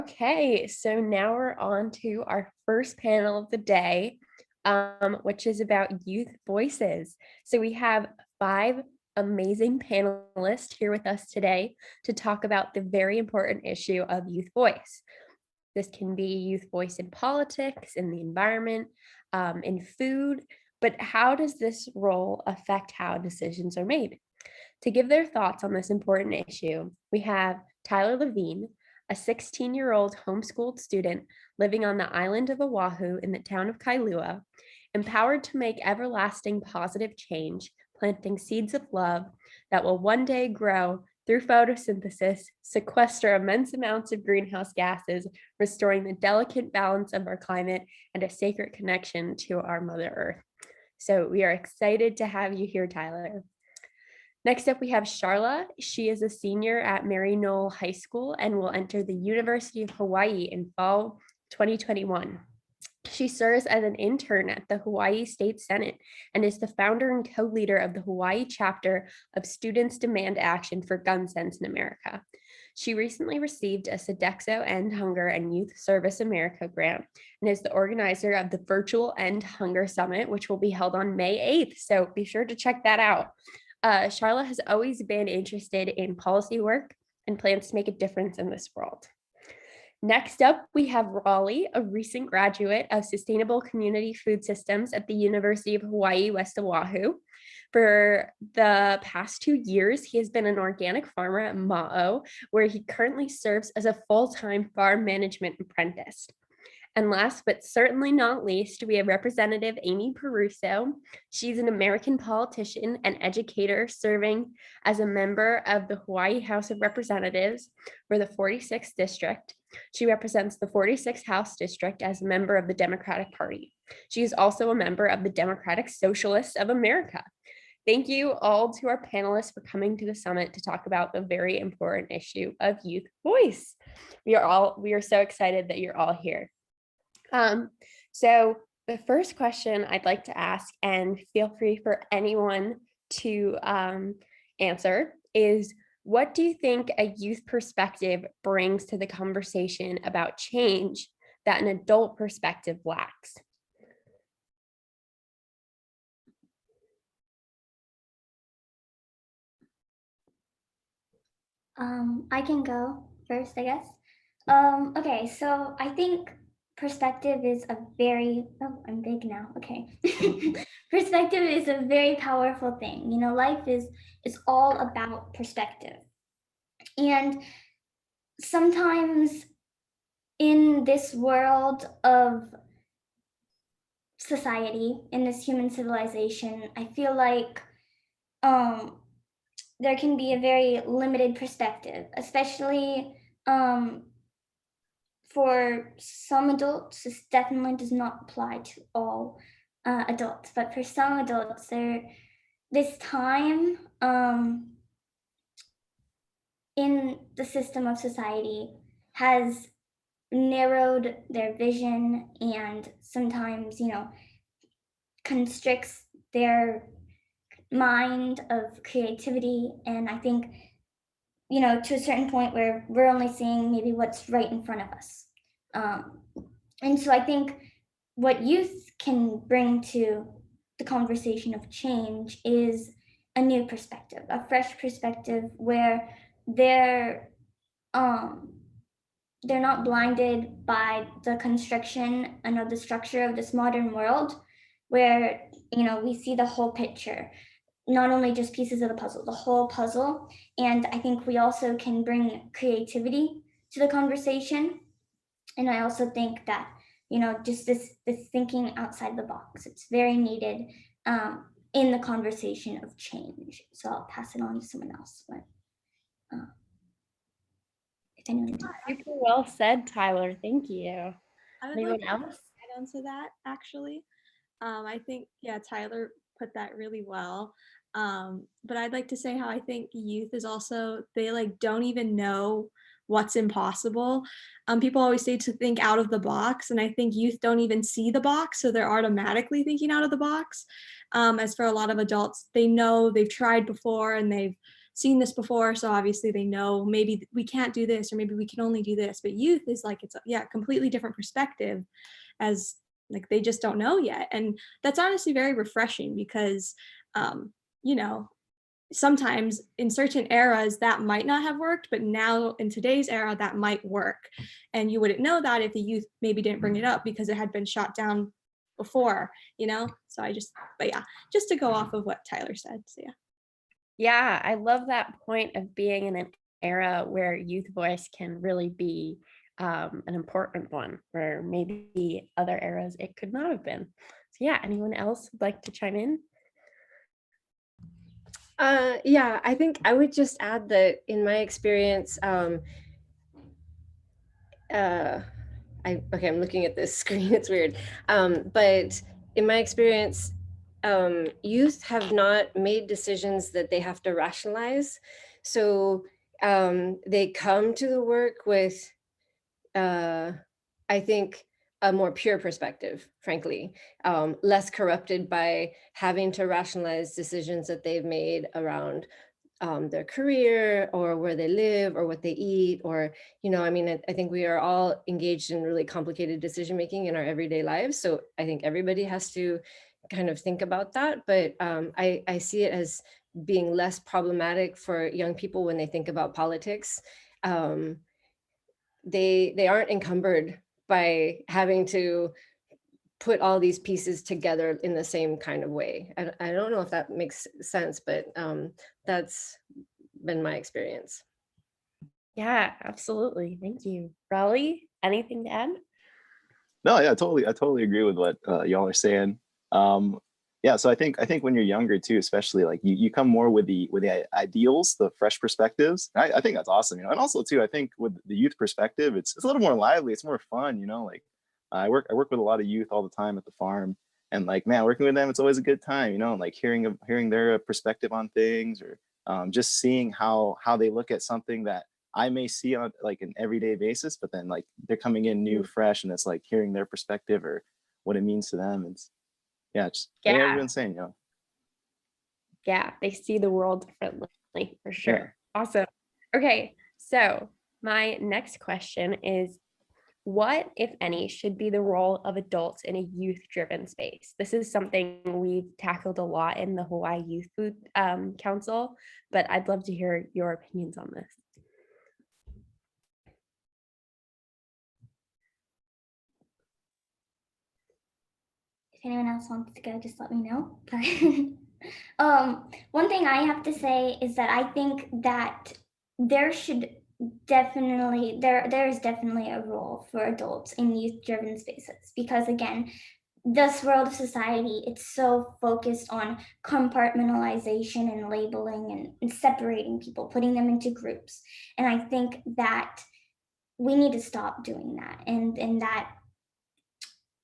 Okay, so now we're on to our first panel of the day, which is about youth voices. So we have 5 amazing panelists here with us today to talk about the very important issue of youth voice. This can be youth voice in politics, in the environment, in food, but how does this role affect how decisions are made? To give their thoughts on this important issue, we have Tyler Levine, a 16-year-old homeschooled student living on the island of Oahu in the town of Kailua, empowered to make everlasting positive change, planting seeds of love that will one day grow through photosynthesis, sequester immense amounts of greenhouse gases, restoring the delicate balance of our climate and a sacred connection to our Mother Earth. So we are excited to have you here, Tyler. Next up, we have Charla. She is a senior at Maryknoll High School and will enter the University of Hawaii in fall 2021. She serves as an intern at the Hawaii State Senate and is the founder and co-leader of the Hawaii chapter of Students Demand Action for Gun Sense in America. She recently received a Sodexo End Hunger and Youth Service America grant and is the organizer of the virtual End Hunger Summit, which will be held on May 8th. So be sure to check that out. Charla has always been interested in policy work and plans to make a difference in this world. Next up, we have Rawley, a recent graduate of Sustainable Community Food Systems at the University of Hawaii, West Oahu. For the past 2 years, he has been an organic farmer at Ma'o, where he currently serves as a full-time farm management apprentice. And last but certainly not least, we have Representative Amy Perruso. She's an American politician and educator serving as a member of the Hawaii House of Representatives for the 46th District. She represents the 46th House District as a member of the Democratic Party. She is also a member of the Democratic Socialists of America. Thank you all to our panelists for coming to the summit to talk about the very important issue of youth voice. We are so excited that you're all here. So the first question I'd like to ask, and feel free for anyone to answer, is what do you think a youth perspective brings to the conversation about change that an adult perspective lacks? I can go first, I guess. Okay, so I think perspective is a very, oh, I'm big now, okay. Perspective is a very powerful thing. You know, life is all about perspective. And sometimes in this world of society, in this human civilization, I feel like there can be a very limited perspective, especially for some adults. This definitely does not apply to all adults, but for some adults, this time in the system of society has narrowed their vision and sometimes, you know, constricts their mind of creativity. And I think, you know, to a certain point where we're only seeing maybe what's right in front of us. And so I think what youth can bring to the conversation of change is a new perspective, a fresh perspective where they're not blinded by the constriction and of the structure of this modern world, where, you know, we see the whole picture, not only just pieces of the puzzle, the whole puzzle. And I think we also can bring creativity to the conversation. And I also think that, you know, just this thinking outside the box, it's very needed in the conversation of change. So I'll pass it on to someone else. But if anyone Super well said, Tyler. Thank you. I would Anyone like else? to add on to that, actually. I think, yeah, Tyler put that really well. But I'd like to say how I think youth is also, they like don't even know what's impossible. People always say to think out of the box, and I think youth don't even see the box, so they're automatically thinking out of the box. As for a lot of adults, they know, they've tried before and they've seen this before, so obviously they know maybe we can't do this, or maybe we can only do this. But youth is like, it's a completely different perspective, as like they just don't know yet. And that's honestly very refreshing, because you know, sometimes in certain eras that might not have worked, but now in today's era that might work. And you wouldn't know that if the youth maybe didn't bring it up because it had been shot down before, So but yeah, just to go off of what Tyler said. So yeah. Yeah, I love that point of being in an era where youth voice can really be an important one, where maybe other eras it could not have been. So yeah, anyone else would like to chime in? Yeah, I think I would just add that in my experience, I'm looking at this screen, it's weird. But in my experience, youth have not made decisions that they have to rationalize. So they come to the work with, I think, a more pure perspective, frankly, less corrupted by having to rationalize decisions that they've made around their career or where they live or what they eat, or, I think we are all engaged in really complicated decision-making in our everyday lives. So I think everybody has to kind of think about that. But I see it as being less problematic for young people when they think about politics. They aren't encumbered by having to put all these pieces together in the same kind of way. I don't know if that makes sense, but that's been my experience. Yeah, absolutely. Thank you. Rawley, anything to add? No, yeah, I totally agree with what y'all are saying. Yeah, so I think when you're younger too, especially, like you come more with the ideals, the fresh perspectives. I think that's awesome, and also too, I think with the youth perspective, it's a little more lively, it's more fun, like I work with a lot of youth all the time at the farm, and like, man, working with them, it's always a good time, and like hearing their perspective on things, or just seeing how they look at something that I may see on like an everyday basis, but then like they're coming in new, fresh, and it's like hearing their perspective or what it means to them. It's like everyone's saying, Yeah, they see the world differently for sure. Yeah. Awesome. Okay, so my next question is, what, if any, should be the role of adults in a youth-driven space? This is something we've tackled a lot in the Hawaii Youth Food Council, but I'd love to hear your opinions on this. If anyone else wants to go, just let me know. One thing I have to say is that I think that there is definitely a role for adults in youth-driven spaces, because again, this world of society, it's so focused on compartmentalization and labeling and separating people, putting them into groups. And I think that we need to stop doing that. And that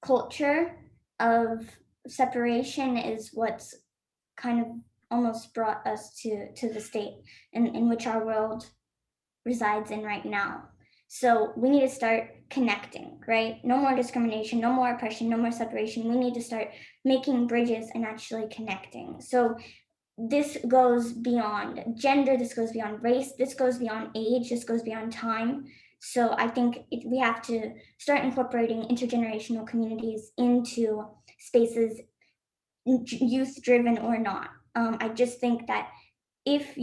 culture of separation is what's kind of almost brought us to the state in which our world resides in right now. So we need to start connecting, right? No more discrimination, no more oppression, no more separation. We need to start making bridges and actually connecting. So this goes beyond gender, this goes beyond race, this goes beyond age, this goes beyond time. So I think we have to start incorporating intergenerational communities into spaces, youth-driven or not. I just think that if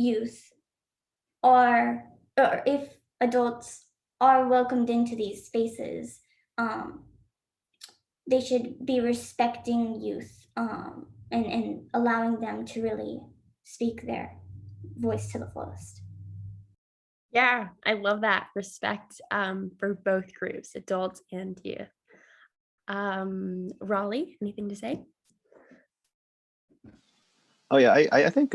if adults are welcomed into these spaces, they should be respecting youth and allowing them to really speak their voice to the fullest. Yeah, I love that respect for both groups, adults and youth. Rawley, anything to say? Oh yeah, I think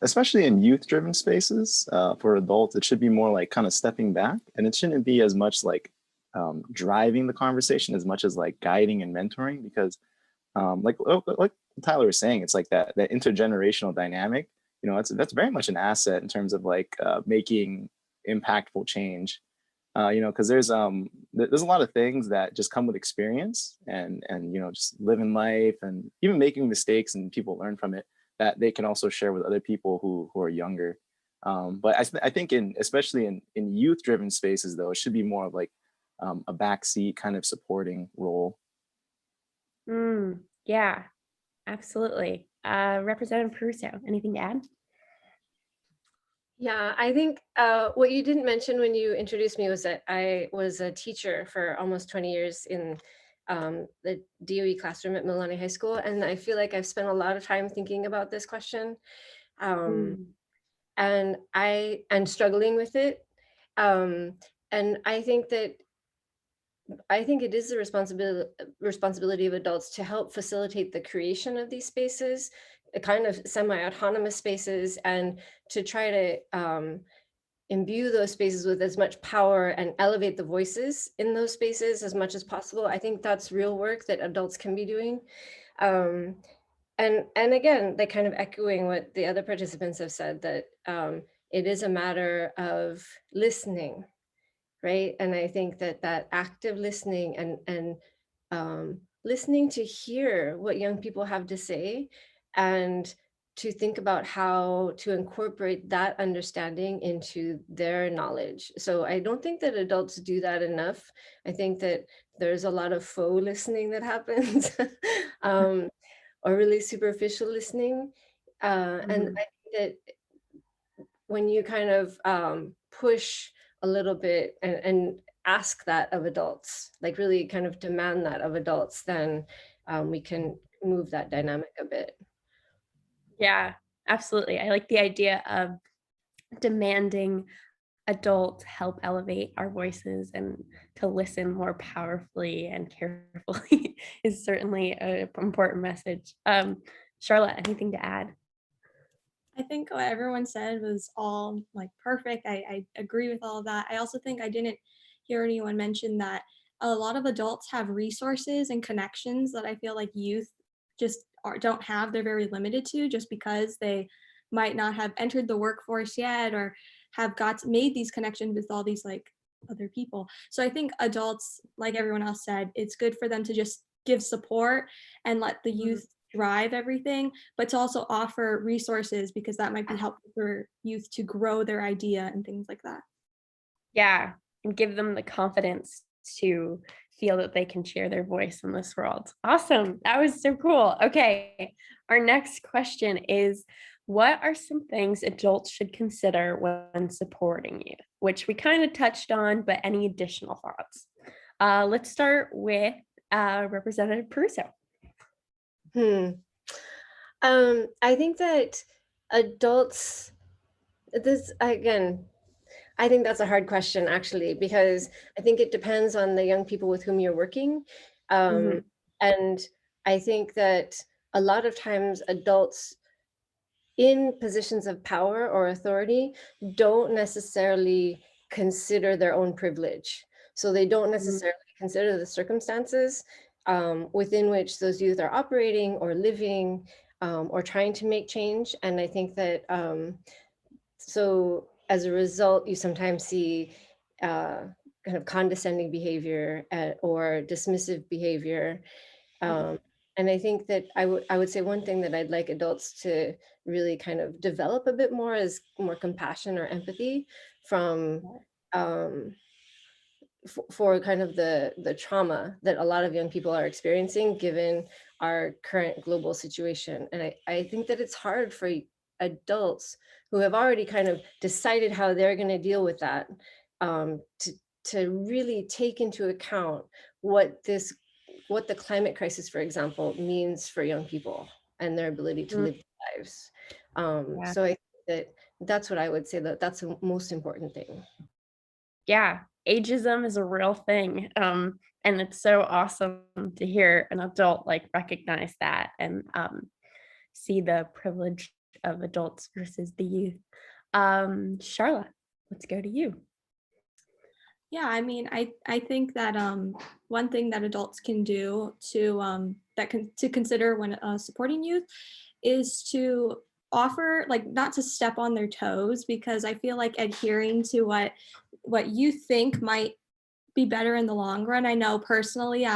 especially in youth-driven spaces, for adults, it should be more like kind of stepping back, and it shouldn't be as much like driving the conversation as much as like guiding and mentoring, because like Tyler was saying, it's like that intergenerational dynamic. That's very much an asset in terms of like making impactful change. Because there's a lot of things that just come with experience and just living life and even making mistakes, and people learn from it, that they can also share with other people who are younger. But I think especially in youth-driven spaces, though, it should be more of like a backseat kind of supporting role. Yeah, absolutely. Representative Perruso, anything to add? Yeah, I think what you didn't mention when you introduced me was that I was a teacher for almost 20 years in the DOE classroom at Mililani High School. And I feel like I've spent a lot of time thinking about this question. And struggling with it. And I think it is the responsibility of adults to help facilitate the creation of these spaces, a kind of semi-autonomous spaces, and to try to imbue those spaces with as much power and elevate the voices in those spaces as much as possible. I think that's real work that adults can be doing. And again, like kind of echoing what the other participants have said, that it is a matter of listening, right? And I think that active listening and listening to hear what young people have to say, and to think about how to incorporate that understanding into their knowledge. So I don't think that adults do that enough. I think that there's a lot of faux listening that happens, or really superficial listening. And I think that when you kind of push a little bit and ask that of adults, like really kind of demand that of adults, then we can move that dynamic a bit. Yeah, absolutely. I like the idea of demanding adults help elevate our voices, and to listen more powerfully and carefully is certainly an important message. Charla, anything to add? I think what everyone said was all like perfect. I agree with all of that. I also think I didn't hear anyone mention that a lot of adults have resources and connections that I feel like youth just don't have. They're very limited to, just because they might not have entered the workforce yet, or have made these connections with all these like other people. So I think adults, like everyone else said, it's good for them to just give support and let the youth drive everything, but to also offer resources, because that might be helpful for youth to grow their idea and things like that. Yeah, and give them the confidence to feel that they can share their voice in this world. Awesome. That was so cool. Okay. Our next question is, what are some things adults should consider when supporting youth? Which we kind of touched on, but any additional thoughts? Let's start with Representative Perruso. I think that adults, I think that's a hard question, actually, because I think it depends on the young people with whom you're working. And I think that a lot of times adults in positions of power or authority don't necessarily consider their own privilege. So they don't necessarily consider the circumstances within which those youth are operating or living, or trying to make change. And I think that so as a result, you sometimes see kind of condescending behavior or dismissive behavior. And I think that I would say one thing that I'd like adults to really kind of develop a bit more is more compassion or empathy from for kind of the trauma that a lot of young people are experiencing given our current global situation. And I think that it's hard for adults who have already kind of decided how they're going to deal with that to really take into account what the climate crisis, for example, means for young people and their ability to live their lives. So I think that's what I would say, that's the most important thing. Yeah, ageism is a real thing. And it's so awesome to hear an adult like recognize that and see the privilege of adults versus the youth. Charla, let's go to you. Yeah, I mean, I think that one thing that adults can do to consider when supporting youth is to offer, like, not to step on their toes, because I feel like adhering to what you think might be better in the long run. I know personally,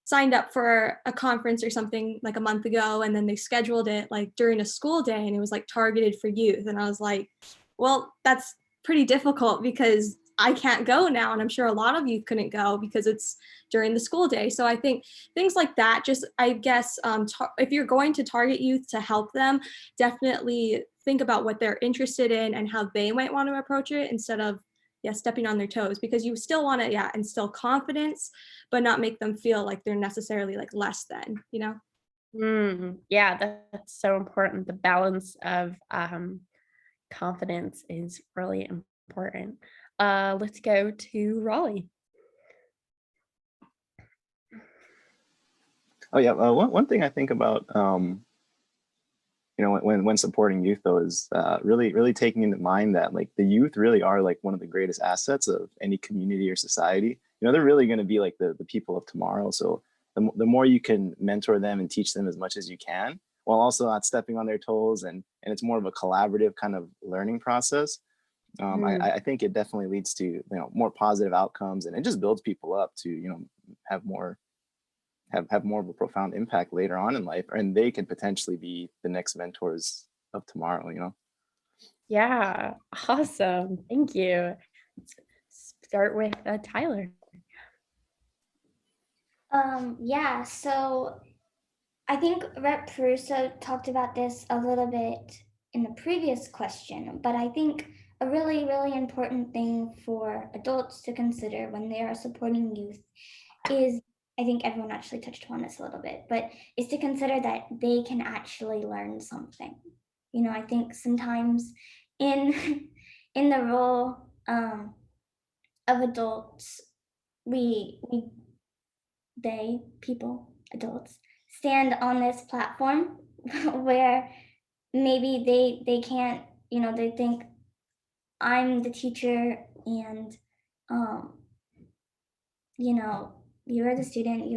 signed up for a conference or something like a month ago, and then they scheduled it like during a school day, and it was like targeted for youth. And I was like, well, that's pretty difficult because I can't go now, and I'm sure a lot of youth couldn't go because it's during the school day. So I think things like that, just I guess if you're going to target youth to help them, definitely think about what they're interested in and how they might want to approach it instead of stepping on their toes, because you still want to instill confidence, but not make them feel like they're necessarily like less than, you know? Yeah, that's so important. The balance of confidence is really important. Let's go to Rawley. Oh yeah, one thing I think about, you know, when supporting youth though is really taking into mind that like the youth really are like one of the greatest assets of any community or society. You know, they're really going to be like the people of tomorrow. So the more you can mentor them and teach them as much as you can, while also not stepping on their toes, and it's more of a collaborative kind of learning process. I think it definitely leads to, you know, more positive outcomes, and it just builds people up to, you know, have more of a profound impact later on in life, and they can potentially be the next mentors of tomorrow, you know? Yeah, awesome. Thank you. Let's start with Tyler. Yeah, so I think Rep. Perruso talked about this a little bit in the previous question, but I think a really, really important thing for adults to consider when they are supporting youth is, I think everyone actually touched upon this a little bit, but is to consider that they can actually learn something. You know, I think sometimes in in the role of adults, adults, stand on this platform where maybe they can't, you know, they think I'm the teacher and you know, you're the student,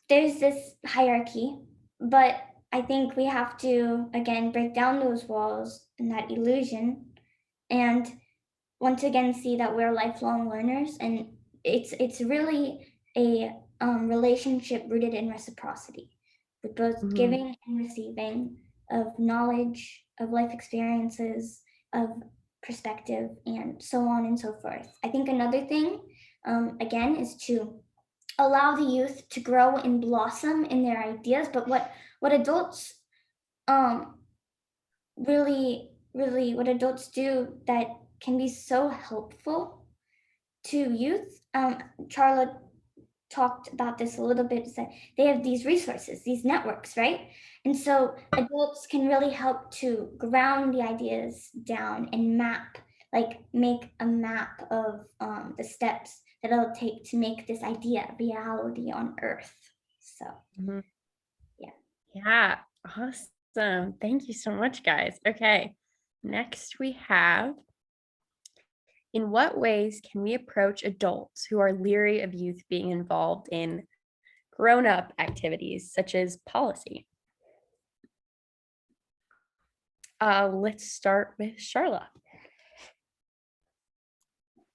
there's this hierarchy, but I think we have to again break down those walls and that illusion, and once again see that we're lifelong learners, and it's really a relationship rooted in reciprocity, with both giving and receiving of knowledge, of life experiences, of perspective, and so on and so forth. I think another thing, again, is to allow the youth to grow and blossom in their ideas. But what adults really what adults do that can be so helpful to youth. Charla talked about this a little bit, is that they have these resources, these networks, right? And so adults can really help to ground the ideas down and make a map of the steps that it'll take to make this idea a reality on Earth. So, Yeah, awesome. Thank you so much, guys. Okay, next we have, in what ways can we approach adults who are leery of youth being involved in grown-up activities such as policy? Let's start with Charla.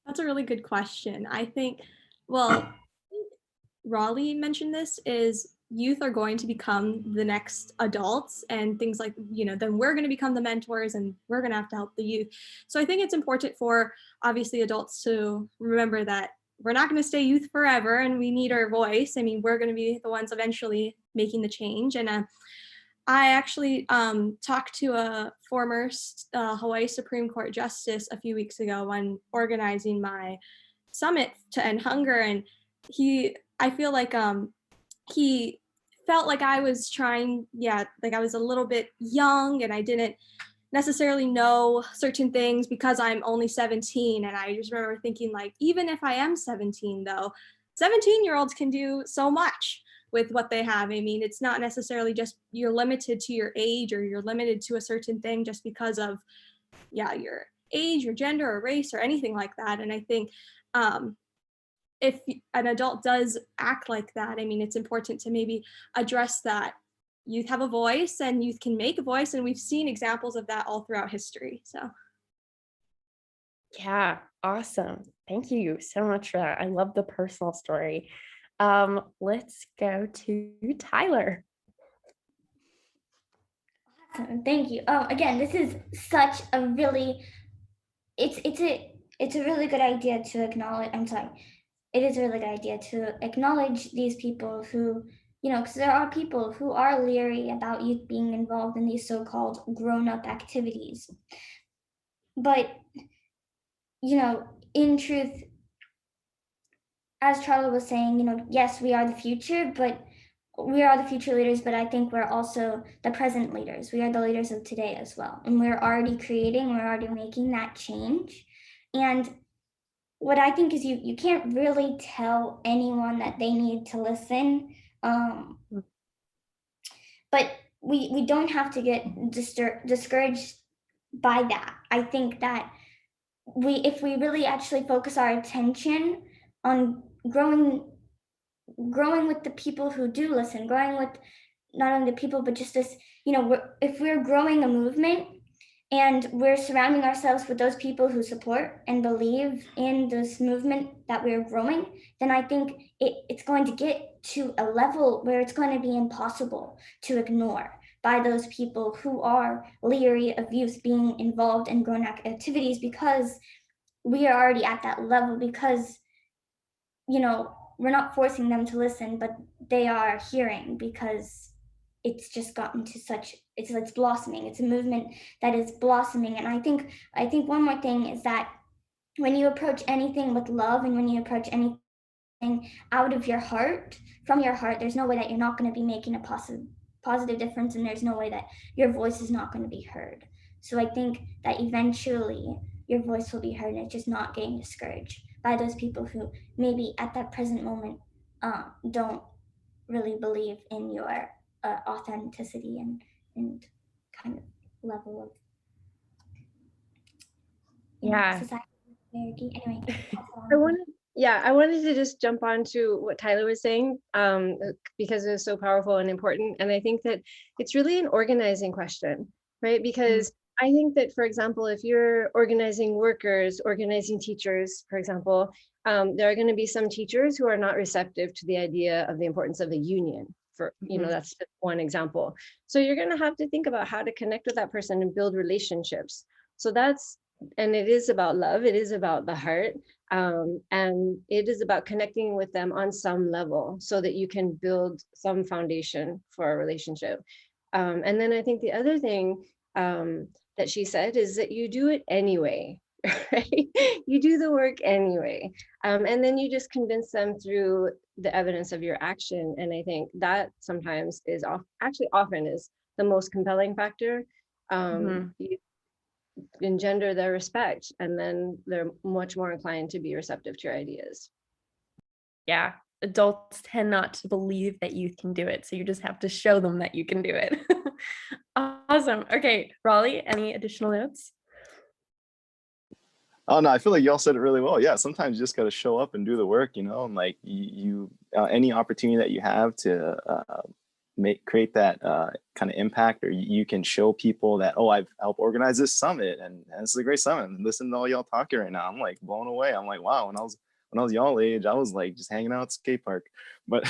That's a really good question. I think, well, Rawley mentioned this, is youth are going to become the next adults, and things like, you know, then we're going to become the mentors and we're going to have to help the youth. So I think it's important for obviously adults to remember that we're not going to stay youth forever, and we need our voice. I mean, we're going to be the ones eventually making the change. And I actually talked to a former Hawaii Supreme Court justice a few weeks ago when organizing my summit to end hunger, and I feel like he felt like I was trying, like I was a little bit young and I didn't necessarily know certain things because I'm only 17. And I just remember thinking, like, even if I am 17 though, 17-year-olds can do so much with what they have. I mean, it's not necessarily just you're limited to your age or you're limited to a certain thing just because of your age, your gender or race or anything like that. And I think if an adult does act like that, I mean, it's important to maybe address that. Youth have a voice and youth can make a voice, and we've seen examples of that all throughout history. So yeah, awesome. Thank you so much for that. I love the personal story. Let's go to Tyler. Awesome, thank you. Again, this is such a really, it's a really good idea to acknowledge. I'm sorry, it is a really good idea to acknowledge these people who, because there are people who are leery about youth being involved in these so-called grown-up activities. But, in truth, as Charla was saying, yes, we are the future, but we are the future leaders, but I think we're also the present leaders. We are the leaders of today as well. And we're already making that change. And what I think is you can't really tell anyone that they need to listen. But we don't have to get discouraged by that. I think that if we really actually focus our attention on growing with the people who do listen, growing with not only the people, but just this, if we're growing a movement and we're surrounding ourselves with those people who support and believe in this movement that we're growing, then I think it's going to get to a level where it's going to be impossible to ignore by those people who are leery of youth being involved in grown activities, because we are already at that level, because, we're not forcing them to listen, but they are hearing, because it's just gotten to such, it's blossoming. It's a movement that is blossoming. And I think one more thing is that when you approach anything with love, and when you approach anything out of your heart, from your heart, there's no way that you're not going to be making a positive difference, and there's no way that your voice is not going to be heard. So I think that eventually your voice will be heard, and it's just not getting discouraged by those people who maybe at that present moment don't really believe in your authenticity and kind of level of society. Anyway, I wanted to just jump on to what Tyler was saying, because it was so powerful and important. And I think that it's really an organizing question, right? Because I think that, for example, if you're organizing workers, organizing teachers, for example, there are going to be some teachers who are not receptive to the idea of the importance of a union. That's just one example. So you're going to have to think about how to connect with that person and build relationships. So and it is about love. It is about the heart. And it is about connecting with them on some level so that you can build some foundation for a relationship. And then I think the other thing that she said is that you do it anyway, right? You do the work anyway. And then you just convince them through the evidence of your action. And I think that sometimes is often is the most compelling factor. You engender their respect, and then they're much more inclined to be receptive to your ideas. Yeah, adults tend not to believe that youth can do it, so you just have to show them that you can do it. Awesome. Okay, Rawley, any additional notes? Oh no, I feel like y'all said it really well. Yeah, sometimes you just got to show up and do the work, and like you any opportunity that you have to create that kind of impact, or you can show people that, oh, I've helped organize this summit, and this is a great summit, and listen to all y'all talking right now. I'm like blown away. I'm like, wow, when I was y'all age, I was like just hanging out at the skate park. But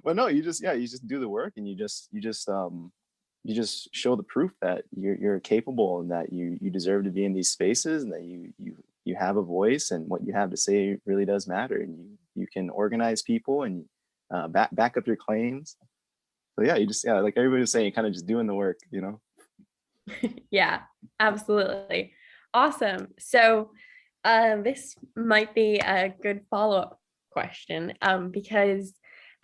but no, you just do the work, and you just show the proof that you're capable, and that you deserve to be in these spaces, and that you have a voice, and what you have to say really does matter, and you can organize people, and back up your claims. So yeah, like everybody was saying, kind of just doing the work, Yeah, absolutely. Awesome. So this might be a good follow-up question, because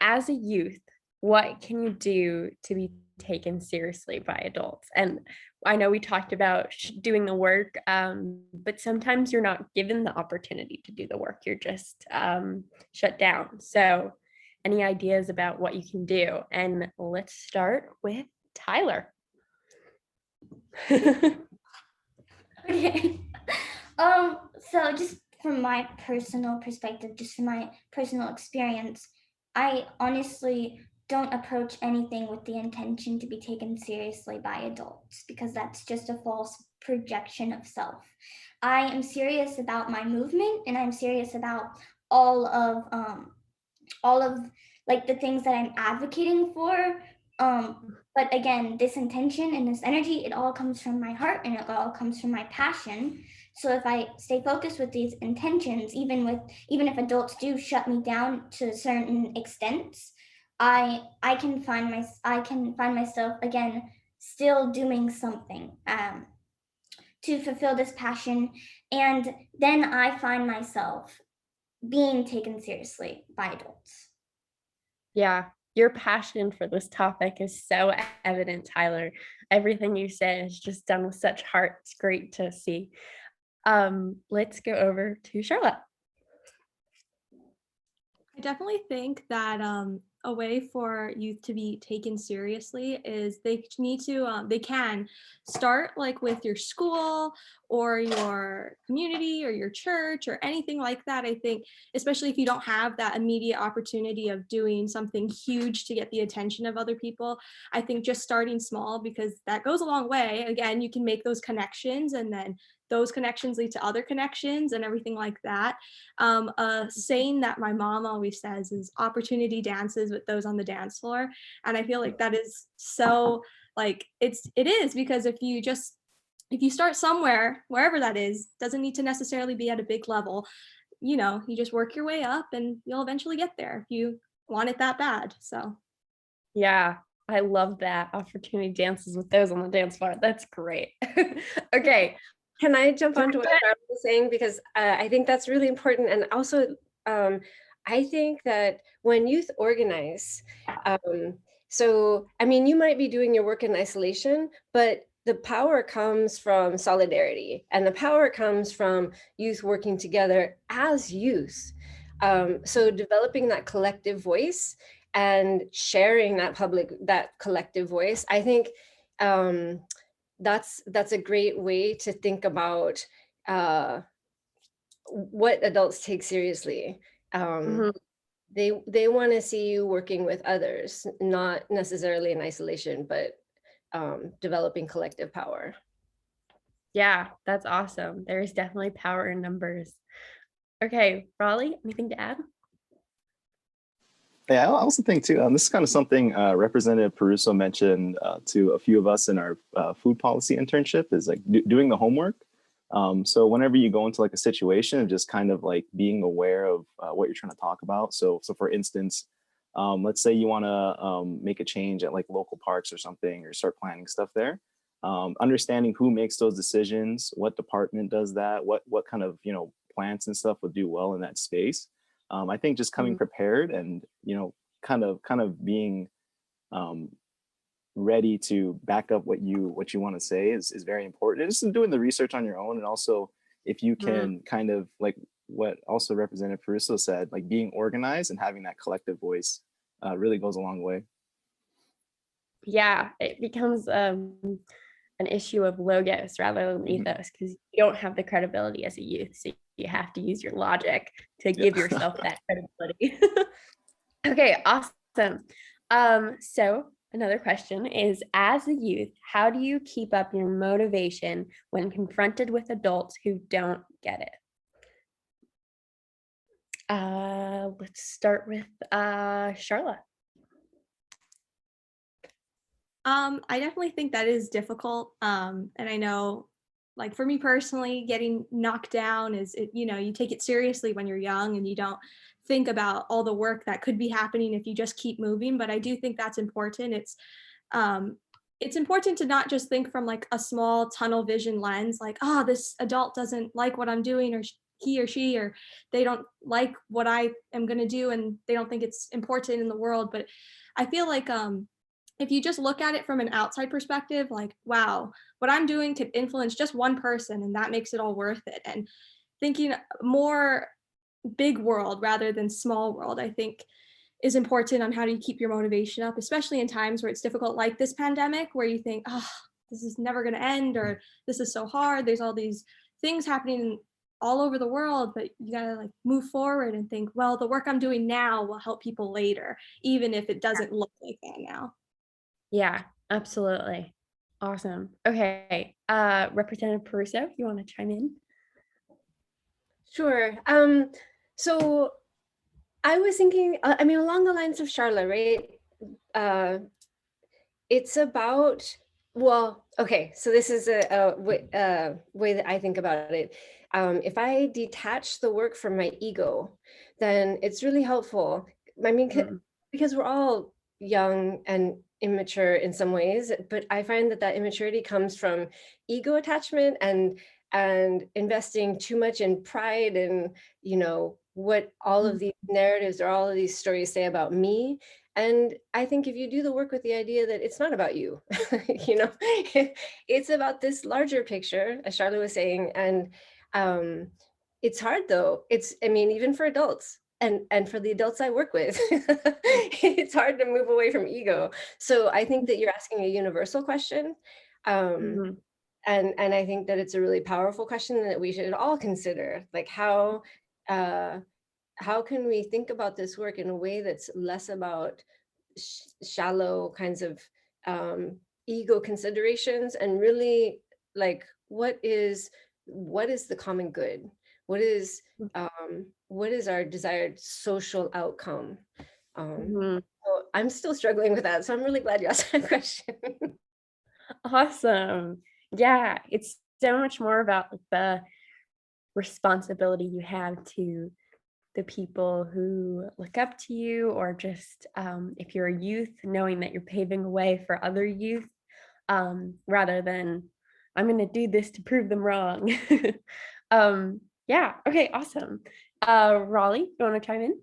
as a youth, what can you do to be taken seriously by adults? And I know we talked about doing the work, but sometimes you're not given the opportunity to do the work. You're just shut down. So any ideas about what you can do? And let's start with Tyler. Okay. So just from my personal perspective, just from my personal experience, I honestly don't approach anything with the intention to be taken seriously by adults, because that's just a false projection of self. I am serious about my movement, and I'm serious about all of all of like the things that I'm advocating for. But again, this intention and this energy, it all comes from my heart and it all comes from my passion. So if I stay focused with these intentions, even if adults do shut me down to certain extents, I can find myself again still doing something to fulfill this passion, and then I find myself being taken seriously by adults. Yeah, your passion for this topic is so evident, Tyler. Everything you say is just done with such heart. It's great to see. Let's go over to Charla. I definitely think that a way for youth to be taken seriously is they can start like with your school or your community or your church or anything like that. I think, especially if you don't have that immediate opportunity of doing something huge to get the attention of other people, I think just starting small, because that goes a long way. Again, you can make those connections, and then those connections lead to other connections and everything like that. A saying that my mom always says is opportunity dances with those on the dance floor. And I feel like that is so like it is, because if you start somewhere, wherever that is, doesn't need to necessarily be at a big level, you just work your way up and you'll eventually get there if you want it that bad. So Yeah, I love that. Opportunity dances with those on the dance floor. That's great. Okay. Can I jump onto what Charla was saying? Because I think that's really important. And also, I think that when youth organize, so, I mean, you might be doing your work in isolation, but the power comes from solidarity, and the power comes from youth working together as youth. So developing that collective voice and sharing that collective voice, I think, that's a great way to think about what adults take seriously. They want to see you working with others, not necessarily in isolation, but developing collective power. Yeah, that's awesome. There is definitely power in numbers. Okay, Rawley, anything to add? Yeah, I also think too, this is kind of something Representative Perruso mentioned to a few of us in our food policy internship, is like doing the homework. So whenever you go into like a situation, just kind of like being aware of what you're trying to talk about. So for instance, let's say you want to make a change at like local parks or something, or start planning stuff there. Understanding who makes those decisions, what department does that, what kind of plants and stuff would do well in that space. I think just coming prepared and kind of being ready to back up what you want to say is very important. And just doing the research on your own, and also if you can kind of like what also Representative Perruso said, like being organized and having that collective voice really goes a long way. Yeah, it becomes an issue of logos rather than ethos, because you don't have the credibility as a youth, so you have to use your logic to give yourself that credibility. Okay, awesome. So another question is, as a youth, how do you keep up your motivation when confronted with adults who don't get it? Let's start with Charla. I definitely think that is difficult. And I know, like for me personally, getting knocked down you take it seriously when you're young and you don't think about all the work that could be happening if you just keep moving. But I do think that's important. It's important to not just think from like a small tunnel vision lens, like, oh, this adult doesn't like what I'm doing, or he or she, or they don't like what I am going to do, and they don't think it's important in the world. But I feel like if you just look at it from an outside perspective, like, wow, what I'm doing could influence just one person, and that makes it all worth it. And thinking more big world rather than small world, I think, is important on how do you keep your motivation up, especially in times where it's difficult, like this pandemic, where you think, oh, this is never going to end, or this is so hard. There's all these things happening all over the world, but you got to like move forward and think, well, the work I'm doing now will help people later, even if it doesn't look like that now. Yeah, absolutely. Awesome. Okay. Representative Perruso, you want to chime in? Sure. So I was thinking, I mean, along the lines of Charla, right? It's about, well, okay, so this is a way that I think about it. If I detach the work from my ego, then it's really helpful. I mean, because we're all young and immature in some ways, but I find that immaturity comes from ego attachment and investing too much in pride and, you know, what all of these narratives or all of these stories say about me. And I think if you do the work with the idea that it's not about you, you know, it's about this larger picture, as Charla was saying. And it's hard though. I mean, even for adults and for the adults I work with, it's hard to move away from ego. So I think that you're asking a universal question. And I think that it's a really powerful question that we should all consider, like how can we think about this work in a way that's less about shallow kinds of ego considerations and really like what is the common good? What is our desired social outcome? So I'm still struggling with that. So I'm really glad you asked that question. Awesome. Yeah, it's so much more about the responsibility you have to the people who look up to you, or just if you're a youth, knowing that you're paving a way for other youth, rather than I'm going to do this to prove them wrong. Yeah, okay, awesome. Rawley, you want to chime in?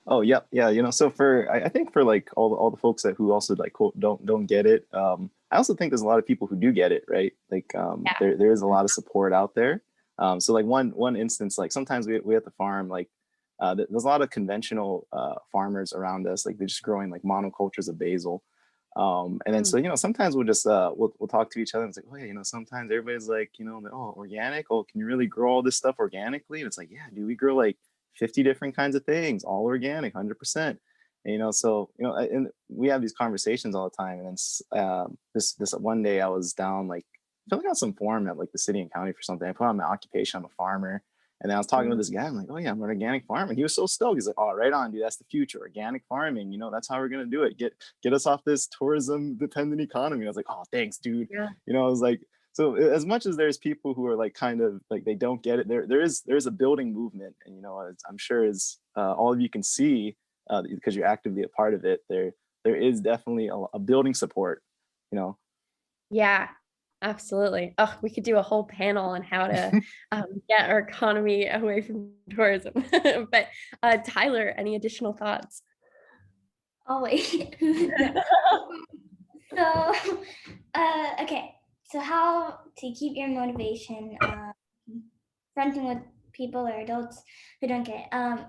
Oh, yeah, you know, so I think for like all the folks who also like quote don't get it, I also think there's a lot of people who do get it, right? Like Yeah. there is a lot of support out there. So like one instance, like sometimes we at the farm, like there's a lot of conventional farmers around us, like they're just growing like monocultures of basil. And then so, you know, sometimes we'll just we'll talk to each other and it's like, oh yeah, you know, sometimes everybody's like, you know, oh, organic, oh, can you really grow all this stuff organically? And it's like, yeah, dude, we grow like 50 different kinds of things, all organic, 100%. And, you know, so, you know, and we have these conversations all the time. And then this one day I was down like filling out some form at like the city and county for something. I put on my occupation, I'm a farmer. And then I was talking to this guy. I'm like, oh yeah, I'm an organic farmer. And he was so stoked. He's like, oh, right on, dude. That's the future. Organic farming. You know, that's how we're gonna do it. Get us off this tourism dependent economy. I was like, oh, thanks, dude. Yeah. You know, I was like, so as much as there's people who are like kind of like they don't get it, there's a building movement, and you know, I'm sure as all of you can see, because you're actively a part of it, there is definitely a building support. You know. Yeah, absolutely. Oh, we could do a whole panel on how to get our economy away from tourism. But Tyler, any additional thoughts? Oh wait. So okay, so how to keep your motivation fronting with people or adults who don't get it.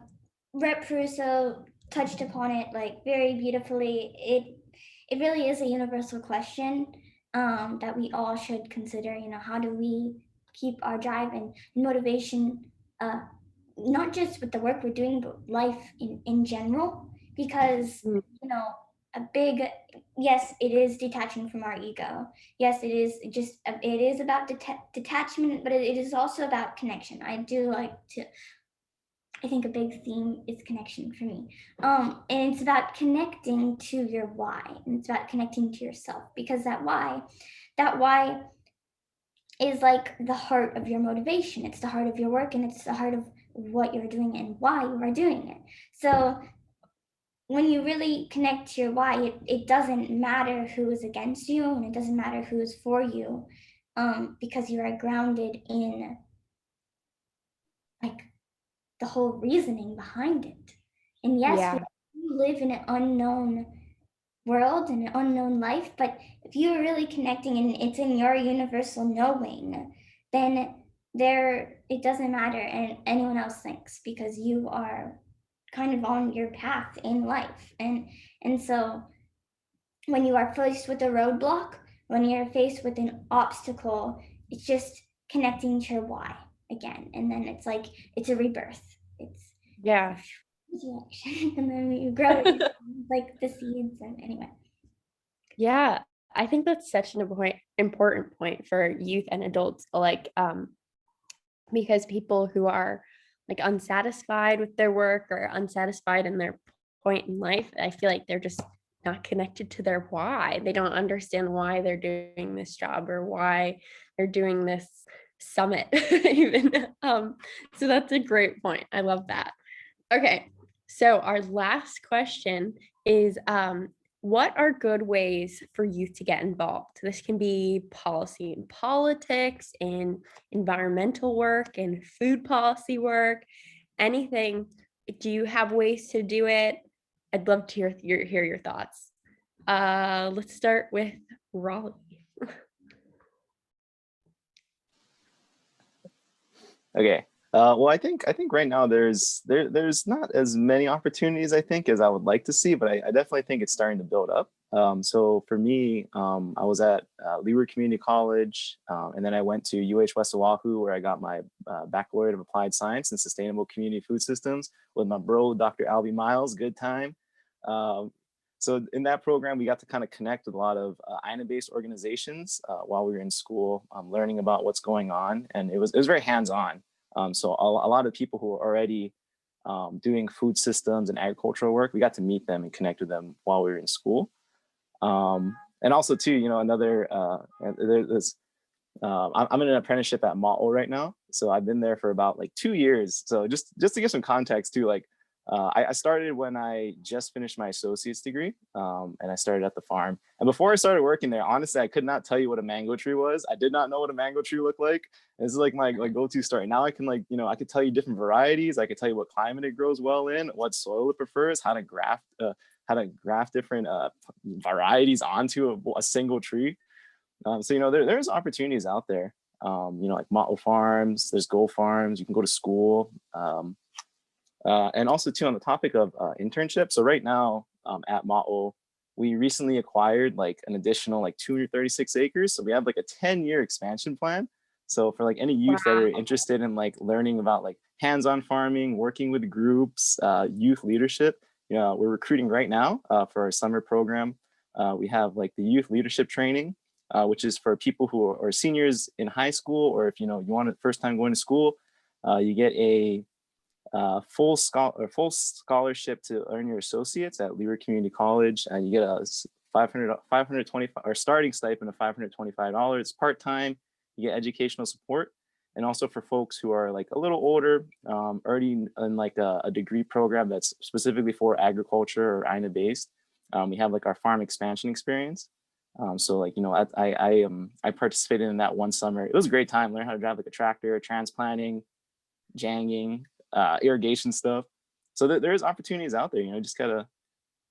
Rep Perruso touched upon it like very beautifully. It really is a universal question that we all should consider. You know, how do we keep our drive and motivation, not just with the work we're doing, but life in general? Because you know, a big yes, it is detaching from our ego. Yes, it is about detachment, but it is also about connection. I think a big theme is connection for me. And it's about connecting to your why, and it's about connecting to yourself, because that why is like the heart of your motivation. It's the heart of your work, and it's the heart of what you're doing and why you are doing it. So when you really connect to your why, it doesn't matter who is against you, and it doesn't matter who is for you, because you are grounded in like the whole reasoning behind it. And yes, Yeah. we live in an unknown world and an unknown life, but if you're really connecting and it's in your universal knowing, then it doesn't matter and anyone else thinks, because you are kind of on your path in life. And so when you are faced with a roadblock, when you're faced with an obstacle, it's just connecting to your why again, and then it's like it's a rebirth. It's Yeah. and then you grow it like the seeds. And anyway, Yeah, I think that's such an important point for youth and adults alike, because people who are like unsatisfied with their work or unsatisfied in their point in life, I feel like they're just not connected to their why. They don't understand why they're doing this job or why they're doing this summit even. So that's a great point. I love that. Okay, so our last question is, what are good ways for youth to get involved? This can be policy and politics, and environmental work, and food policy work, anything. Do you have ways to do it? I'd love to hear your thoughts. Let's start with Rawley. Okay. Well, I think right now there's not as many opportunities, I think, as I would like to see, but I definitely think it's starting to build up. So for me, I was at Leeward Community College, and then I went to West Oahu, where I got my baccalaureate of applied science and sustainable community food systems with my bro, Dr. Albie Miles. Good time. So in that program, we got to kind of connect with a lot of INA-based organizations while we were in school, learning about what's going on, and it was very hands-on. So a lot of people who are already doing food systems and agricultural work, we got to meet them and connect with them while we were in school. And also too, you know, another, I'm in an apprenticeship at Moderator right now. So I've been there for about like 2 years. So just to give some context too, like I started when I just finished my associate's degree, and I started at the farm. And before I started working there, honestly, I could not tell you what a mango tree was. I did not know what a mango tree looked like. This is like my go-to story. Now I can I could tell you different varieties. I could tell you what climate it grows well in, what soil it prefers, how to graft different varieties onto a single tree. So there's opportunities out there. Like Model Farms, there's Go Farms. You can go to school. And also too, on the topic of internships. So right now at Model, we recently acquired like an additional like 236 acres. So we have like a 10-year expansion plan. So for like any youth that are interested in like learning about like hands-on farming, working with groups, youth leadership, we're recruiting right now for our summer program. We have like the youth leadership training, which is for people who are seniors in high school, or if you want to first time going to school, you get a full scholarship to earn your associates at Leeward Community College, and you get a $525 or starting stipend of $525 part-time. You get educational support, and also for folks who are like a little older, already in like a degree program that's specifically for agriculture or INA based. We have like our farm expansion experience. So like I participated in that one summer. It was a great time. Learn how to drive like a tractor, transplanting, janging, irrigation stuff. So there's opportunities out there. Just gotta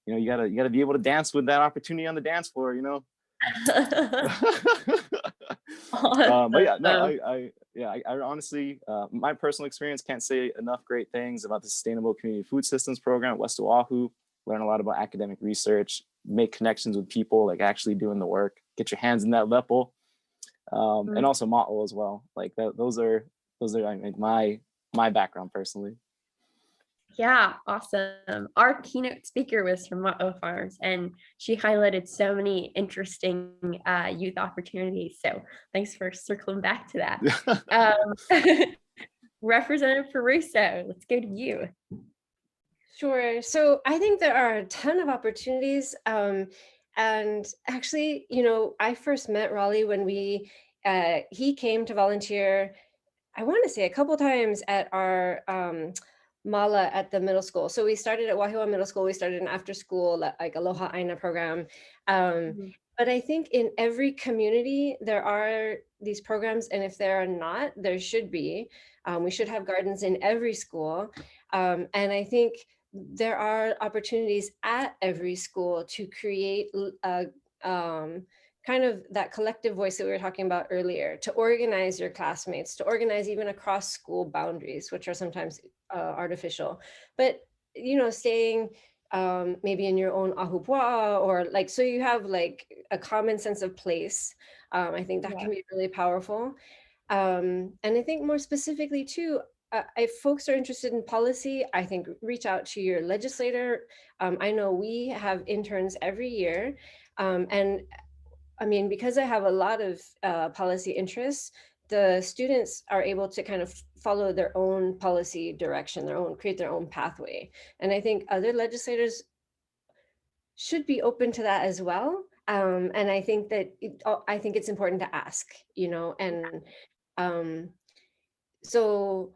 you gotta be able to dance with that opportunity on the dance floor. But yeah, no, I honestly, my personal experience, can't say enough great things about the Sustainable Community Food Systems program at West Oahu. Learn a lot about academic research, make connections with people like actually doing the work, get your hands in that level, and also Model as well. Like those are like my background personally. Yeah, awesome. Our keynote speaker was from Model Farms, and she highlighted so many interesting youth opportunities. So thanks for circling back to that. Representative Perruso, let's go to you. Sure. So I think there are a ton of opportunities. And actually, I first met Rawley when he came to volunteer, I want to say a couple times at our mala at the middle school. So we started at Wahiawa Middle School. We started an after school, like Aloha Aina program. But I think in every community, there are these programs. And if there are not, there should be. We should have gardens in every school. And I think there are opportunities at every school to create kind of that collective voice that we were talking about earlier, to organize your classmates, to organize even across school boundaries, which are sometimes artificial, but staying maybe in your own ahupua'a, or like, so you have like a common sense of place. I think that can be really powerful. And I think more specifically too, if folks are interested in policy, I think reach out to your legislator. I know we have interns every year, and I mean, because I have a lot of policy interests, the students are able to kind of follow their own policy direction, create their own pathway. And I think other legislators should be open to that as well. And I think that I think it's important to ask, and so,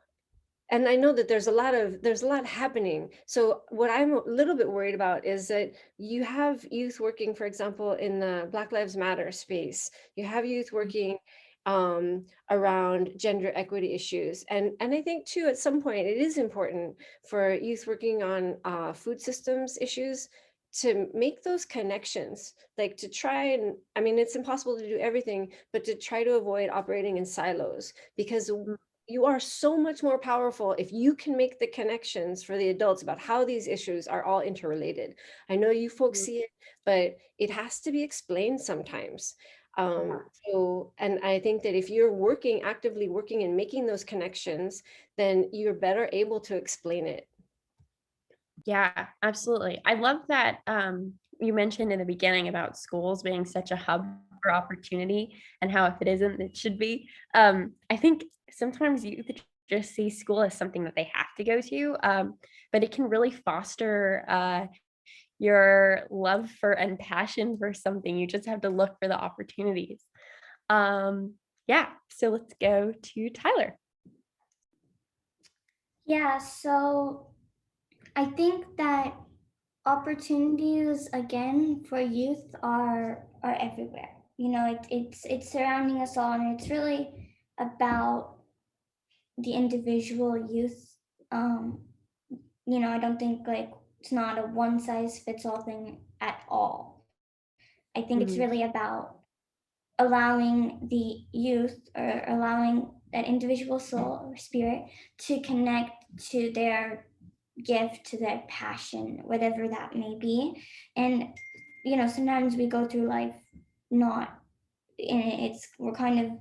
and I know that there's a lot happening. So what I'm a little bit worried about is that you have youth working, for example, in the Black Lives Matter space. You have youth working around gender equity issues. And I think too, at some point, it is important for youth working on food systems issues to make those connections, like to try and, I mean, it's impossible to do everything, but to try to avoid operating in silos, because you are so much more powerful if you can make the connections for the adults about how these issues are all interrelated. I know you folks see it, but it has to be explained sometimes. So, and I think that if you're actively working and making those connections, then you're better able to explain it. Yeah, absolutely. I love that you mentioned in the beginning about schools being such a hub for opportunity, and how if it isn't, it should be. I think sometimes you just see school as something that they have to go to, but it can really foster your love for and passion for something. You just have to look for the opportunities. Yeah, so let's go to Tyler. Yeah, so I think that opportunities again for youth are everywhere. It's surrounding us all, and it's really about the individual youth. I don't think like it's not a one size fits all thing at all. I think it's really about allowing the youth, or allowing that individual soul or spirit to connect to their gift, to their passion, whatever that may be. And sometimes we go through life not, and we're kind of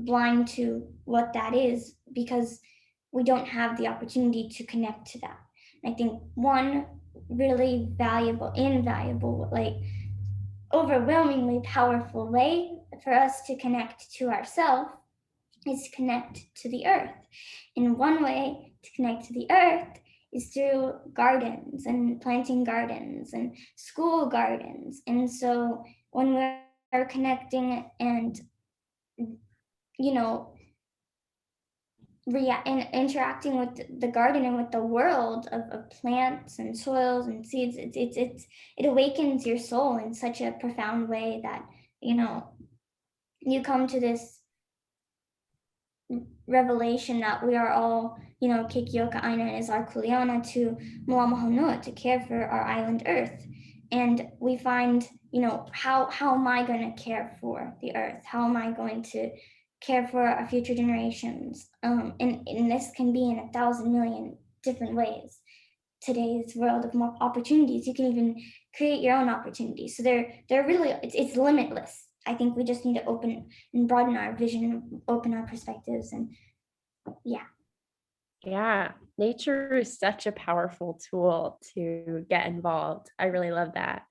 blind to what that is, because we don't have the opportunity to connect to that. I think one really invaluable, like overwhelmingly powerful way for us to connect to ourselves is to connect to the earth. And one way to connect to the earth is through gardens and planting gardens and school gardens. And so when we're connecting and interacting with the garden and with the world of plants and soils and seeds, it awakens your soul in such a profound way that you come to this revelation that we are all Kekioka Aina is our kuleana to Moama Honua, to care for our island earth. And we find how am I going to care for the earth? How am I going to care for our future generations? And this can be in 1,000 million different ways. Today's world of more opportunities, you can even create your own opportunities. So they're really, it's limitless. I think we just need to open and broaden our vision, open our perspectives, and Yeah, nature is such a powerful tool to get involved. I really love that.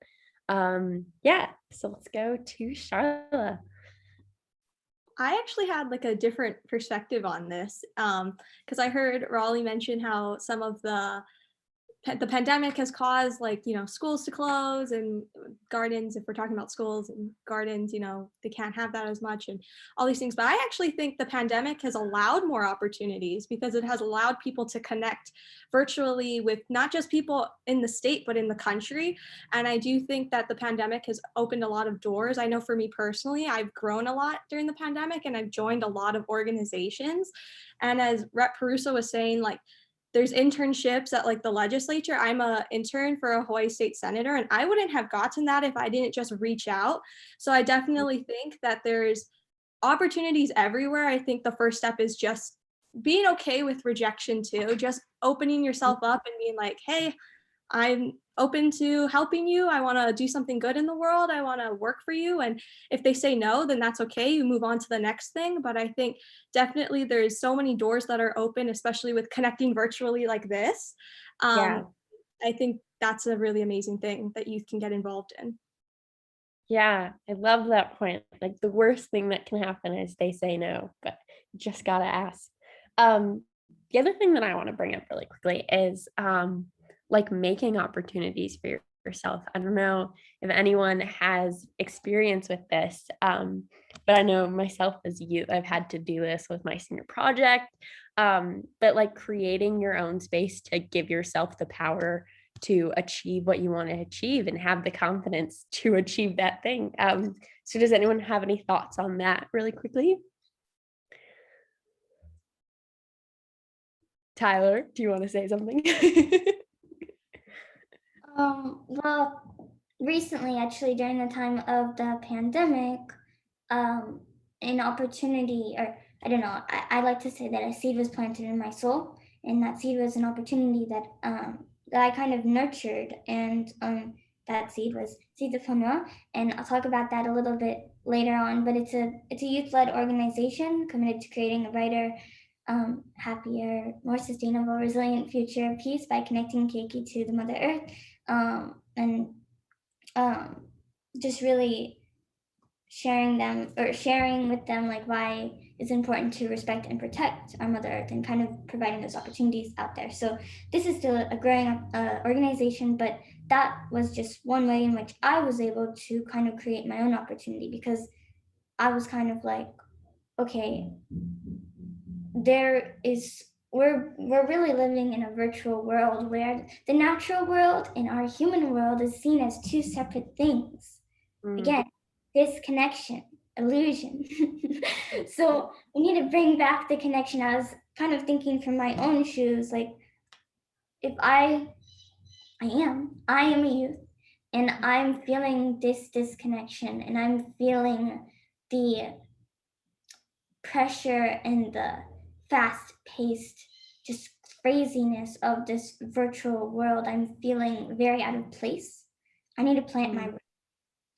Yeah, so let's go to Charla. I actually had like a different perspective on this, because I heard Rawley mention how some of the pandemic has caused schools to close, and gardens, if we're talking about schools and gardens, they can't have that as much and all these things. But I actually think the pandemic has allowed more opportunities, because it has allowed people to connect virtually with not just people in the state, but in the country. And I do think that the pandemic has opened a lot of doors. I know for me personally, I've grown a lot during the pandemic, and I've joined a lot of organizations. And as Rep Perruso was saying, there's internships at the legislature. I'm an intern for a Hawaii state senator, and I wouldn't have gotten that if I didn't just reach out. So I definitely think that there's opportunities everywhere. I think the first step is just being okay with rejection too, just opening yourself up and being like, hey, I'm open to helping you. I want to do something good in the world. I want to work for you. And if they say no, then that's okay. You move on to the next thing. But I think definitely there's so many doors that are open, especially with connecting virtually like this. Yeah. I think that's a really amazing thing that youth can get involved in. Yeah, I love that point. Like the worst thing that can happen is they say no, but you just gotta ask. Um, the other thing that I want to bring up really quickly is like making opportunities for yourself. I don't know if anyone has experience with this, but I know myself as a youth, I've had to do this with my senior project. But like creating your own space to give yourself the power to achieve what you want to achieve and have the confidence to achieve that thing. So does anyone have any thoughts on that really quickly? Tyler, do you want to say something? Well, recently, actually, during the time of the pandemic, an opportunity, or I don't know, I like to say that a seed was planted in my soul, and that seed was an opportunity that that I kind of nurtured, and that seed was Seeds of Honor, and I'll talk about that a little bit later on. But it's a youth-led organization committed to creating a brighter, happier, more sustainable, resilient future of peace by connecting Keiki to the Mother Earth, and just really sharing with them like why it's important to respect and protect our Mother Earth, and kind of providing those opportunities out there. So this is still a growing organization, but that was just one way in which I was able to kind of create my own opportunity, because I was kind of like, okay, we're really living in a virtual world where the natural world and our human world is seen as two separate things. Again, disconnection, illusion. So we need to bring back the connection. I was kind of thinking from my own shoes, like if I am a youth, and I'm feeling this disconnection, and I'm feeling the pressure and the fast-paced just craziness of this virtual world. I'm feeling very out of place. I need to plant my roots.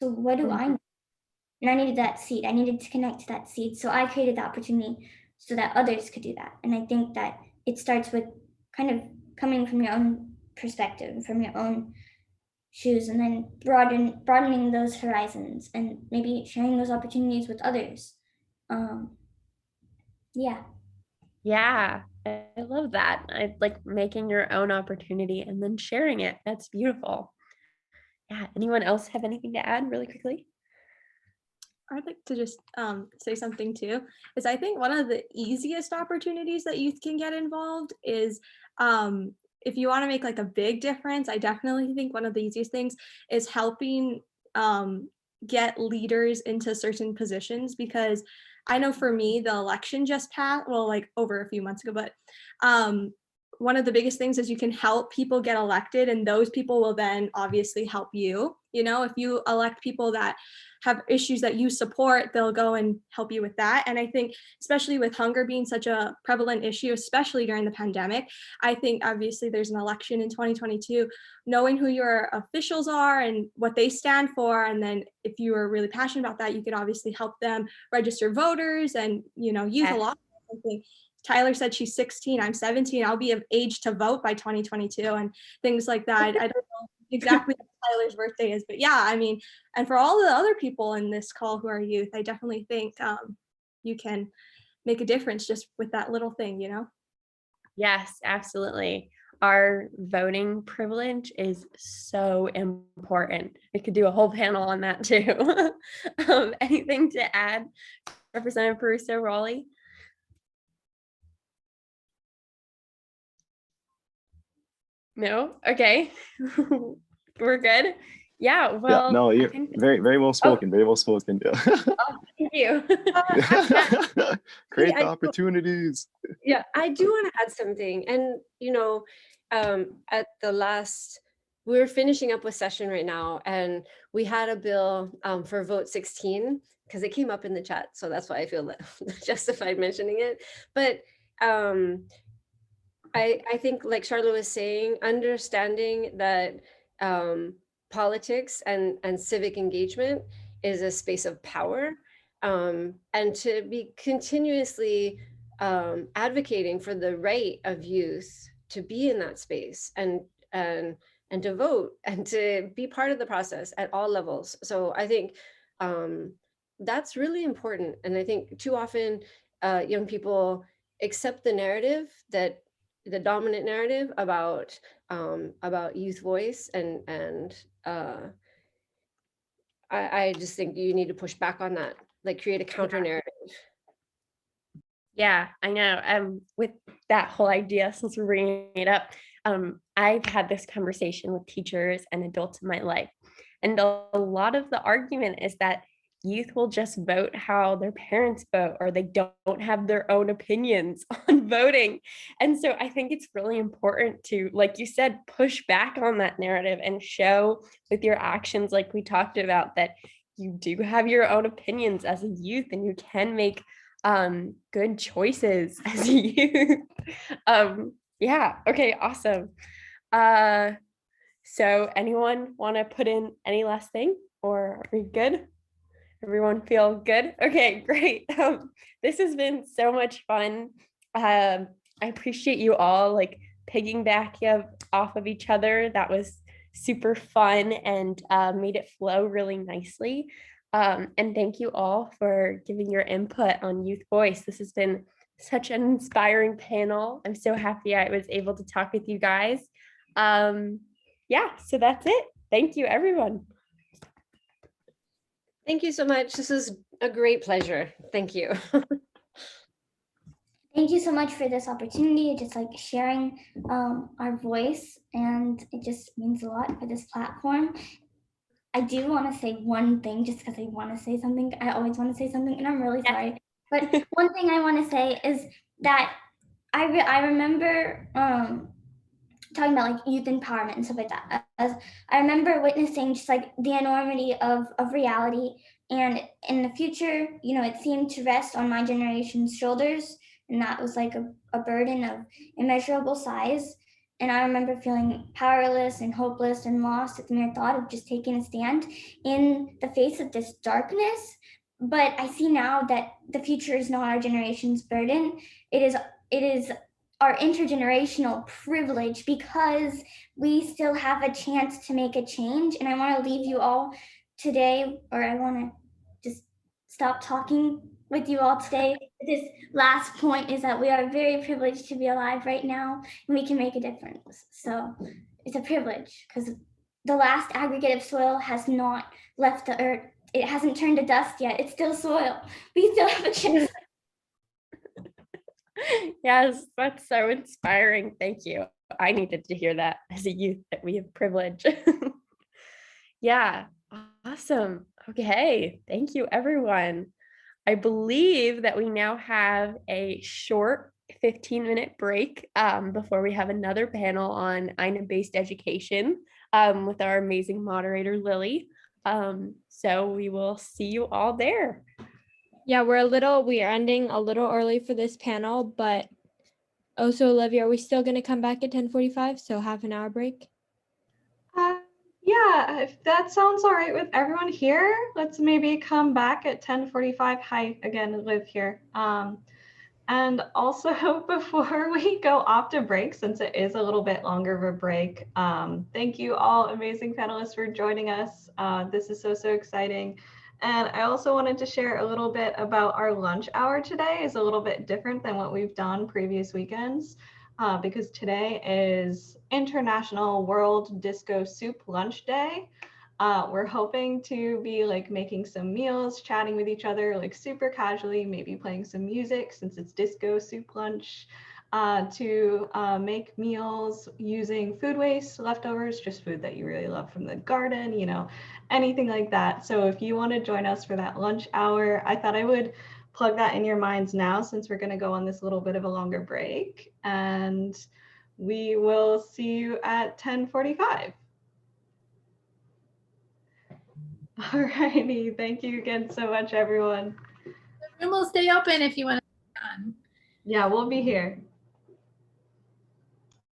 So what do I need? And I needed that seed. I needed to connect to that seed. So I created the opportunity so that others could do that. And I think that it starts with kind of coming from your own perspective, from your own shoes, and then broadening those horizons, and maybe sharing those opportunities with others. Yeah. Yeah, I love that. I like making your own opportunity and then sharing it. That's beautiful. Yeah, anyone else have anything to add really quickly? I'd like to just say something too, is I think one of the easiest opportunities that youth can get involved is if you want to make like a big difference. I definitely think one of the easiest things is helping get leaders into certain positions, because I know for me, the election just passed, well, like over a few months ago, but one of the biggest things is you can help people get elected, and those people will then obviously help you. You know, if you elect people that have issues that you support, they'll go and help you with that. And I think, especially with hunger being such a prevalent issue, especially during the pandemic, I think obviously there's an election in 2022, knowing who your officials are and what they stand for. And then if you are really passionate about that, you could obviously help them register voters and, you know, use a lot. I think Tyler said she's 16, I'm 17, I'll be of age to vote by 2022 and things like that. I don't know exactly what Tyler's birthday is, but yeah, I mean, and for all the other people in this call who are youth, I definitely think you can make a difference just with that little thing, you know? Yes, absolutely. Our voting privilege is so important. We could do a whole panel on that too. Anything to add, Representative Perruso, Rawley? No? Okay. We're good. Yeah, Yeah, well, no, I you're think very well spoken. Very well spoken. thank you. Create I the do- opportunities. Yeah, I do want to add something. And, you know, at the last, we're finishing up with session right now, and we had a bill for vote 16, because it came up in the chat. So that's why I feel justified mentioning it. But I think, like Charla was saying, understanding that politics and civic engagement is a space of power, and to be continuously advocating for the right of youth to be in that space and and to vote and to be part of the process at all levels. So I think that's really important. And I think too often young people accept the narrative, that the dominant narrative about youth voice, and I just think you need to push back on that, like create a counter narrative. Yeah, I know. With that whole idea, since we're bringing it up, I've had this conversation with teachers and adults in my life, and a lot of the argument is that youth will just vote how their parents vote, or they don't have their own opinions on voting. And so I think it's really important to, like you said, push back on that narrative and show with your actions, like we talked about, that you do have your own opinions as a youth and you can make good choices as a youth. Yeah, okay, awesome. So anyone want to put in any last thing, or are we good? Everyone feel good? Okay, great. This has been so much fun. I appreciate you all like piggybacking off of each other. That was super fun and made it flow really nicely. And thank you all for giving your input on Youth Voice. This has been such an inspiring panel. I'm so happy I was able to talk with you guys. Yeah, so that's it. Thank you, everyone. Thank you so much. This is a great pleasure. Thank you. Thank you so much for this opportunity, just like sharing our voice, and it just means a lot for this platform. I do want to say one thing, just because I want to say something. I always want to say something, and I'm really sorry. But one thing I want to say is that I remember talking about like youth empowerment and stuff like that. As I remember witnessing just like the enormity of reality, and in the future, you know, it seemed to rest on my generation's shoulders, and that was like a burden of immeasurable size. And I remember feeling powerless and hopeless and lost at the mere thought of just taking a stand in the face of this darkness. But I see now that the future is not our generation's burden. It is our intergenerational privilege, because we still have a chance to make a change. And I want to leave you all today, or I want to just stop talking with you all today. This last point is that we are very privileged to be alive right now, and we can make a difference. So it's a privilege, because the last aggregate of soil has not left the earth. It hasn't turned to dust yet. It's still soil. We still have a chance. Yes, that's so inspiring. Thank you. I needed to hear that as a youth, that we have privilege. Yeah, awesome. Okay, thank you, everyone. I believe that we now have a short 15-minute break before we have another panel on INA-based education with our amazing moderator, Lily. So we will see you all there. Yeah, we are ending a little early for this panel, but also, Olivia, are we still going to come back at 10:45? So half an hour break? Yeah, if that sounds all right with everyone here, let's maybe come back at 10:45. Hi again, Liv here. And also, before we go off to break, since it is a little bit longer of a break, thank you all amazing panelists for joining us. This is so exciting. And I also wanted to share a little bit about our lunch hour today. Is a little bit different than what we've done previous weekends, because today is International World Disco Soup Lunch Day. We're hoping to be like making some meals, chatting with each other like super casually, maybe playing some music since it's disco soup lunch, to make meals using food waste, leftovers, just food that you really love from the garden, you know, anything like that. So if you want to join us for that lunch hour, I thought I would plug that in your minds now, since we're going to go on this little bit of a longer break, and we will see you at 10:45. All righty. Thank you again so much, everyone. The room will stay open if you want to. Yeah, we'll be here.